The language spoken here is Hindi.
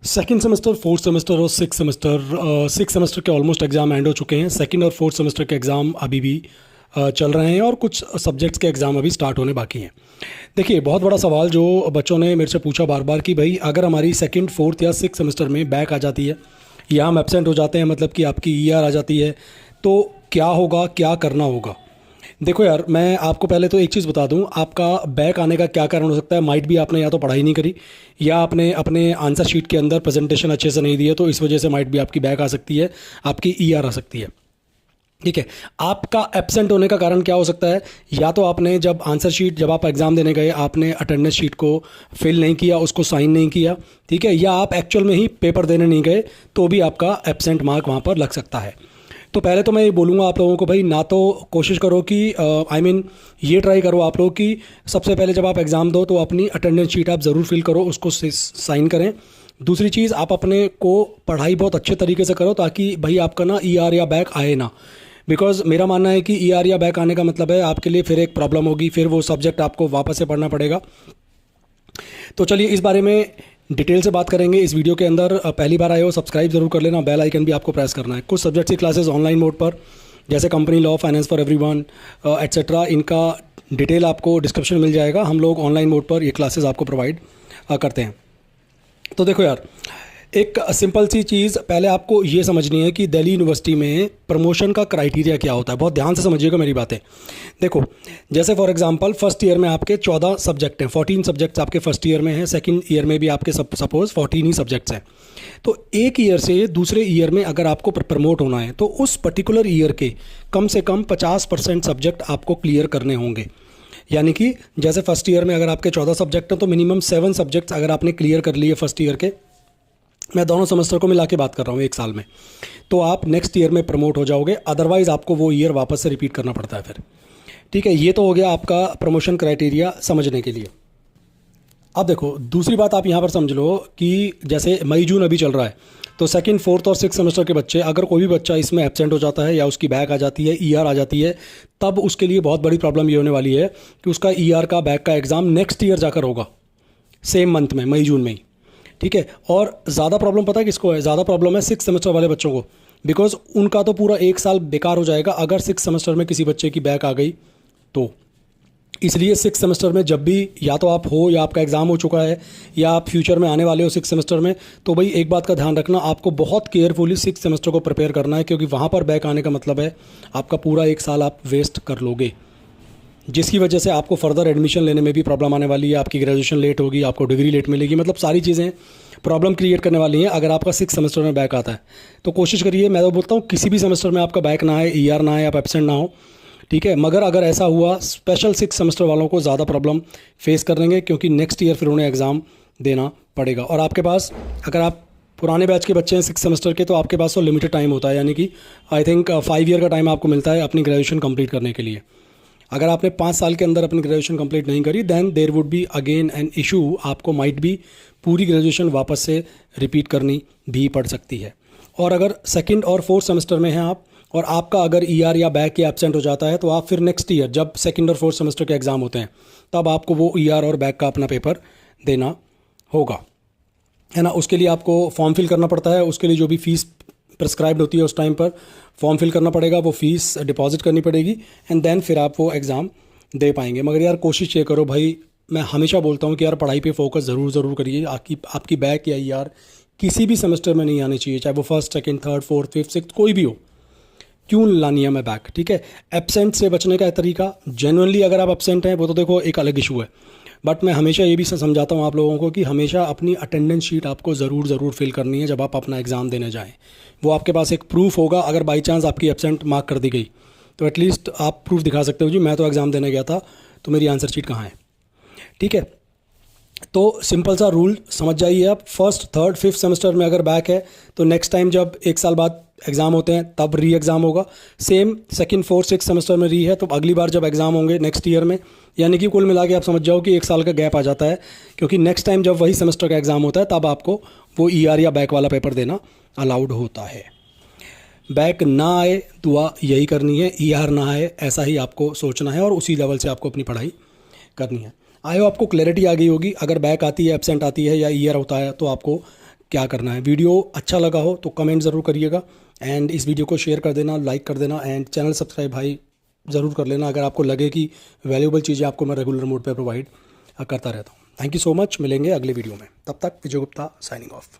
सेकेंड सेमेस्टर, फोर्थ सेमेस्टर और सिक्स सेमेस्टर के ऑलमोस्ट एग्ज़ाम एंड हो चुके हैं। सेकेंड और फोर्थ सेमेस्टर के एग्ज़ाम अभी भी चल रहे हैं और कुछ सब्जेक्ट्स के एग्ज़ाम अभी स्टार्ट होने बाकी हैं। देखिए, बहुत बड़ा सवाल जो बच्चों ने मेरे से पूछा बार बार कि भाई अगर हमारी सेकेंड, फोर्थ या सिक्स सेमेस्टर में बैक आ जाती है या हम एब्सेंट हो जाते हैं, मतलब कि आपकी ईआर आ जाती है, तो क्या होगा, क्या करना होगा। देखो यार, मैं आपको पहले तो एक चीज़ बता दूं, आपका बैक आने का क्या कारण हो सकता है। माइट भी आपने या तो पढ़ाई नहीं करी या आपने अपने आंसर शीट के अंदर प्रेजेंटेशन अच्छे से नहीं दिए, तो इस वजह से माइट भी आपकी बैक आ सकती है, आपकी ईआर आ सकती है। ठीक है। आपका एब्सेंट होने का कारण क्या हो सकता है। या तो आपने जब आंसर शीट, जब आप एग्ज़ाम देने गए, आपने अटेंडेंस शीट को फिल नहीं किया, उसको साइन नहीं किया, ठीक है, या आप एक्चुअल में ही पेपर देने नहीं गए, तो भी आपका एब्सेंट मार्क वहाँ पर लग सकता है। तो पहले तो मैं ये बोलूँगा आप लोगों को, भाई ना तो कोशिश करो कि ये ट्राई करो आप लोग कि सबसे पहले जब आप एग्ज़ाम दो तो अपनी अटेंडेंस शीट आप ज़रूर फिल करो, उसको साइन करें। दूसरी चीज़, आप अपने को पढ़ाई बहुत अच्छे तरीके से करो ताकि भाई आपका ना ईआर या बैक आए ना। बिकॉज मेरा मानना है कि ईआर या बैक आने का मतलब है आपके लिए फिर एक प्रॉब्लम होगी, फिर वो सब्जेक्ट आपको वापस से पढ़ना पड़ेगा। तो चलिए इस बारे में डिटेल से बात करेंगे इस वीडियो के अंदर। पहली बार आए हो सब्सक्राइब जरूर कर लेना, बेल आइकन भी आपको प्रेस करना है। कुछ सब्जेक्ट्स की क्लासेस ऑनलाइन मोड पर, जैसे company law, finance for everyone etcetera, इनका डिटेल आपको डिस्क्रिप्शन मिल जाएगा। हम लोग ऑनलाइन मोड पर ये क्लासेस आपको प्रोवाइड करते हैं। तो देखो यार, एक सिंपल सी चीज़ पहले आपको ये समझनी है कि दिल्ली यूनिवर्सिटी में प्रमोशन का क्राइटेरिया क्या होता है। बहुत ध्यान से समझिएगा मेरी बातें। देखो, जैसे फॉर एग्जांपल फर्स्ट ईयर में आपके 14 सब्जेक्ट हैं, 14 सब्जेक्ट्स आपके फर्स्ट ईयर में हैं, सेकंड ईयर में भी आपके सपोज 14 ही सब्जेक्ट्स हैं। तो एक ईयर से दूसरे ईयर में अगर आपको प्रमोट होना है तो उस पर्टिकुलर ईयर के कम से कम 50% सब्जेक्ट आपको क्लियर करने होंगे। यानी कि जैसे फर्स्ट ईयर में अगर आपके 14 सब्जेक्ट हैं तो मिनिमम 7 सब्जेक्ट्स अगर आपने क्लियर कर लिए फर्स्ट ईयर के, मैं दोनों सेमेस्टर को मिला के बात कर रहा हूँ एक साल में, तो आप नेक्स्ट ईयर में प्रमोट हो जाओगे। अदरवाइज़ आपको वो ईयर वापस से रिपीट करना पड़ता है फिर। ठीक है, ये तो हो गया आपका प्रमोशन क्राइटेरिया समझने के लिए। अब देखो, दूसरी बात आप यहाँ पर समझ लो कि जैसे मई जून अभी चल रहा है, तो सेकंड, फोर्थ और सिक्स सेमेस्टर के बच्चे, अगर कोई भी बच्चा इसमें एब्सेंट हो जाता है या उसकी बैक आ जाती है, ईआर आ जाती है, तब उसके लिए बहुत बड़ी प्रॉब्लम ये होने वाली है कि उसका ईआर का, बैक का एग्ज़ाम नेक्स्ट ईयर जाकर होगा, सेम मंथ में, मई जून में ही। ठीक है, और ज़्यादा प्रॉब्लम पता है किसको है, ज़्यादा प्रॉब्लम है सिक्स सेमेस्टर वाले बच्चों को। बिकॉज उनका तो पूरा एक साल बेकार हो जाएगा अगर सिक्स सेमेस्टर में किसी बच्चे की बैक आ गई तो। इसलिए सिक्स सेमेस्टर में जब भी, या तो आप हो या आपका एग्ज़ाम हो चुका है या आप फ्यूचर में आने वाले हो सिक्स सेमेस्टर में, तो भाई एक बात का ध्यान रखना, आपको बहुत केयरफुली सिक्स सेमेस्टर को प्रिपेयर करना है, क्योंकि वहाँ पर बैक आने का मतलब है आपका पूरा एक साल आप वेस्ट कर लोगे, जिसकी वजह से आपको फर्दर एडमिशन लेने में भी प्रॉब्लम आने वाली है, आपकी ग्रेजुएशन लेट होगी, आपको डिग्री लेट मिलेगी, मतलब सारी चीज़ें प्रॉब्लम क्रिएट करने वाली हैं अगर आपका सिक्स सेमेस्टर में बैक आता है। तो कोशिश करिए, मैं तो बोलता हूँ किसी भी सेमेस्टर में आपका बैक ना आए, ईआर ना आए, आप एब्सेंट ना हो। ठीक है, मगर अगर ऐसा हुआ, स्पेशल सिक्स सेमेस्टर वालों को ज़्यादा प्रॉब्लम फेस करेंगे, क्योंकि नेक्स्ट ईयर फिर उन्हें एग्ज़ाम देना पड़ेगा। और आपके पास, अगर आप पुराने बैच के बच्चे हैं सिक्स सेमेस्टर के, तो आपके पास तो लिमिटेड टाइम होता है, यानी कि आई थिंक 5 ईयर का टाइम आपको मिलता है अपनी ग्रेजुएशन कंप्लीट करने के लिए। अगर आपने 5 साल के अंदर अपनी ग्रेजुएशन कंप्लीट नहीं करी, then there would be again an issue, आपको माइट भी पूरी ग्रेजुएशन वापस से रिपीट करनी भी पड़ सकती है। और अगर सेकंड और फोर्थ सेमेस्टर में हैं आप, और आपका अगर ईआर या बैक या एब्सेंट हो जाता है, तो आप फिर नेक्स्ट ईयर जब सेकंड और फोर्थ सेमेस्टर के एग्ज़ाम होते हैं, तब आपको वो ईआर और बैक का अपना पेपर देना होगा, है ना। उसके लिए आपको फॉर्म फिल करना पड़ता है, उसके लिए जो भी फ़ीस प्रिस्क्राइब्ड होती है उस टाइम पर फॉर्म फिल करना पड़ेगा, वो फ़ीस डिपॉजिट करनी पड़ेगी, एंड देन फिर आप वो एग्ज़ाम दे पाएंगे। मगर यार कोशिश ये करो भाई, मैं हमेशा बोलता हूँ कि यार पढ़ाई पे फोकस ज़रूर करिए। आपकी बैक या ईआर किसी भी सेमेस्टर में नहीं आनी चाहिए, चाहे वो first, second, third, fourth, fifth, sixth कोई भी हो। क्यों लानी है मैं बैक। ठीक है, एब्सेंट से बचने का तरीका, जेन्युइनली अगर आप एब्सेंट हैं वो तो देखो एक अलग इशू है, बट मैं हमेशा ये भी समझाता हूँ आप लोगों को कि हमेशा अपनी अटेंडेंस शीट आपको ज़रूर फिल करनी है जब आप अपना एग्ज़ाम देने जाएं। वो आपके पास एक प्रूफ होगा, अगर बाई चांस आपकी एब्सेंट मार्क कर दी गई तो एटलीस्ट आप प्रूफ दिखा सकते हो, जी मैं तो एग्ज़ाम देने गया था, तो मेरी आंसर शीट कहाँ है। ठीक है, तो सिंपल सा रूल समझ जाइए आप। फर्स्ट, थर्ड, फिफ्थ सेमेस्टर में अगर बैक है तो नेक्स्ट टाइम जब एक साल बाद एग्ज़ाम होते हैं तब री एग्ज़ाम होगा। Same second, fourth, six semester में री है तो अगली बार जब एग्ज़ाम होंगे नेक्स्ट ईयर में, यानी कि कुल मिला के आप समझ जाओ कि एक साल का गैप आ जाता है, क्योंकि नेक्स्ट टाइम जब वही सेमेस्टर का एग्ज़ाम होता है तब आपको वो ईआर या बैक वाला पेपर देना अलाउड होता है। बैक ना आए दुआ यही करनी है, ईआर ना आए ऐसा ही आपको सोचना है, और उसी लेवल से आपको अपनी पढ़ाई करनी है। आई होप आपको क्लैरिटी आ गई होगी। अगर बैक आती है, एब्सेंट आती है या ईआर होता है तो आपको क्या करना है। वीडियो अच्छा लगा हो तो कमेंट ज़रूर करिएगा, एंड इस वीडियो को शेयर कर देना, लाइक कर देना, एंड चैनल सब्सक्राइब भाई ज़रूर कर लेना अगर आपको लगे कि वैल्यूबल चीज़ें आपको मैं रेगुलर मोड पे प्रोवाइड करता रहता हूँ। थैंक यू सो मच, मिलेंगे अगले वीडियो में, तब तक विजय गुप्ता साइनिंग ऑफ।